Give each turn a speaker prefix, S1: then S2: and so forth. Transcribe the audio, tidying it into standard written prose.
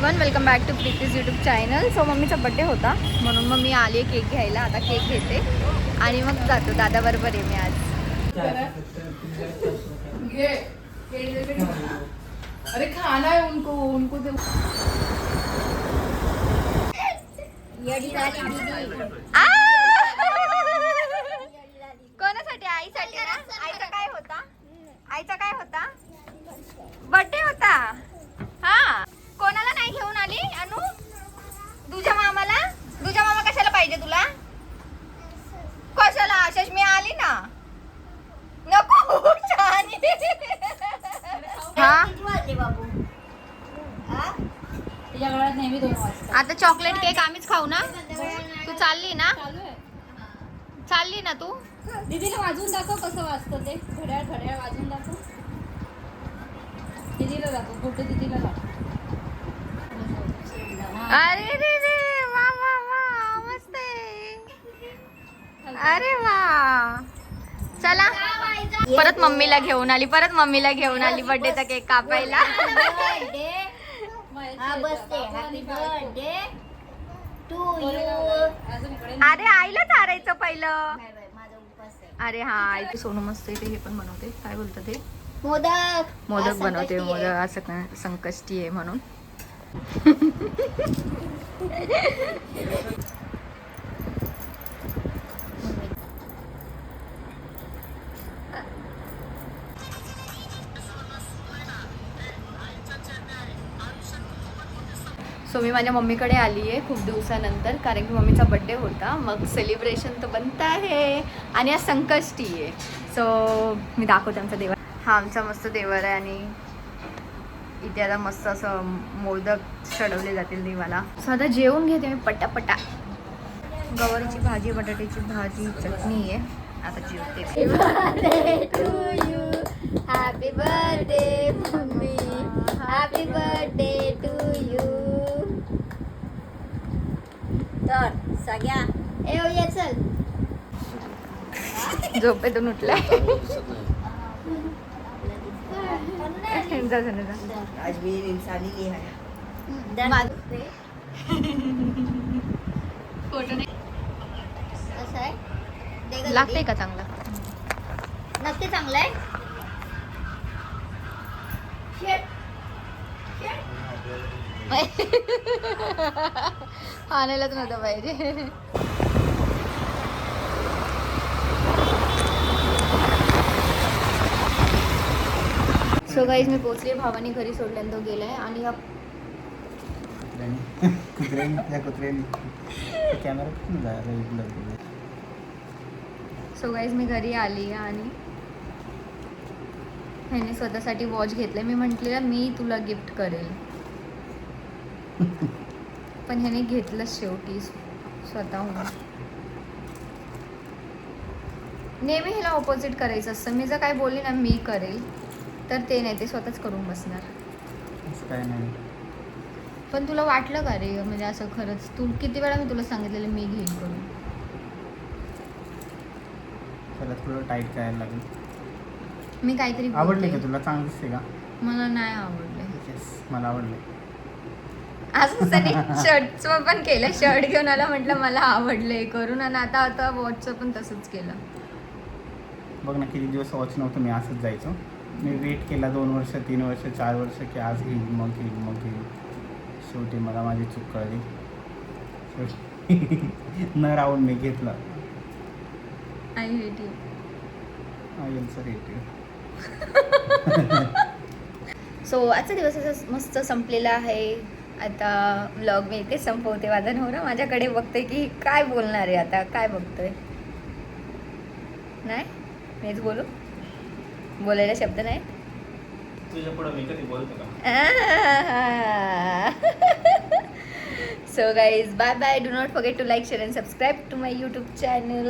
S1: Everyone, welcome back to प्रीतीज YouTube channel. So मम्मीचा birthday होता म्हणून मग मी आली केक घ्यायला. आता केक घेते आणि मग जातो. दादा बरोबर आहे मी आज.
S2: अरे खाना है उनको उनको दे.
S1: कोणासाठी? आईसाठी ना. आईचा काय होता? आईचा काय होता? बर्थडे होता. हा, कोणाला नाही घेऊन आली अनु? तुझ्या मामाला. तुझ्या मामा कशाला पाहिजे तुला? कशाला? आशिष मी आली ना. नको छान. हा, आता चॉकलेट केक आम्हीच खाऊ ना. तू चालली ना? चालली ना तू?
S3: दीदीला वाजवून दाखव कसं वाजतं ते. घड्याळ घड्याळ वाजवून दाखव. दीदीला दाखव, फोटो दीदीला दाखव.
S1: अरे रे रे, वा वा वा, मस्त आहे. अरे वा, चला. परत मम्मीला घेऊन आली. बर्थडेचा केक कापायला. अरे आईला चारायचं पहिलं. अरे हा, आई सोनू मस्त आहे. हे पण बनवते. काय बोलतं ते? मोदक बनवते. मोदक असं संकष्टी आहे म्हणून. सो मी माझ्या मम्मीकडे आली आहे खूप दिवसानंतर, कारण की मम्मीचा बड्डे होता. मग सेलिब्रेशन तर बनत आहे आणि आज संकष्टी आहे. सो मी दाखवते आमचा देवर. हा आमचा मस्त देवर आहे आणि इथे आता मस्त असं मोदक चढवले जातील देवाला. सो आता जेवून घेते मी पटापटा. गवारीची भाजी, बटाट्याची भाजी, चटणी आहे. आता जेवते. Happy birthday mummy, happy birthday to you. तर सगळ्या ये चल. झोपेतून उठलाय.
S2: आज मेरी इंसानी ये है.
S1: असं आहे. लागतंय का चांगलं? नक्की चांगलं आहे. आणायलाच नव्हतं पाहिजे. सो गाईज मी पोचले. भावानी घरी सोडल्यानंतर तो गेलाय आणि सो गाईज मी घरी आली आणि ह्याने स्वतःसाठी वॉच घेतलंय. मी म्हटलेलं मी तुला गिफ्ट करेल, पण ह्याने घेतलं शेवटी स्वतःहून. नेहमी ह्याला ऑपोजिट करायचं असतं. मी जर काय बोलली ना मी करेल तर ते नाही, ते स्वतःच करून बसणार.
S4: काय नाही.
S1: पण तुला वाटलं का रे, म्हणजे असं खरंच? तू किती वेळा मी तुला सांगितलेलं मी घेईन करून.
S4: त्याला थोडं टाईट करायला लागेल.
S1: मी काहीतरी
S4: आवडले का तुला? चांगलं दिसते का?
S1: मला नाही आवडले.
S4: येस, मला आवडले.
S1: असं त्याने शर्टचं पण केलं. शर्ट घेऊन आला, म्हटलं मला आवडले करून, आणि आता वॉचचं पण तसंच केलं.
S4: बघ ना, किती दिवस वॉच नव्हतं. मी असंच जायचो. मी वेट केला 2 वर्ष, 3 वर्ष, 4 वर्ष की आज घेईल, मग घेईल. शेवटी मला माझी चूक कळली. न राहून मी घेतलं.
S1: I hate you.
S4: I also hate you.
S1: So आजचा दिवस असा मस्त संपलेला आहे. आता व्लॉग मी इथे संपवते. माझा नवरा माझ्याकडे बघतोय की काय बोलणार आहे आता, काय बघतोय. नाही मीच बोलू, बोलायला शब्द नाही.
S4: तुझ्या पुढे मी कधी बोलतो का?
S1: So guys, bye bye. Do not forget to like, share and subscribe to my YouTube channel.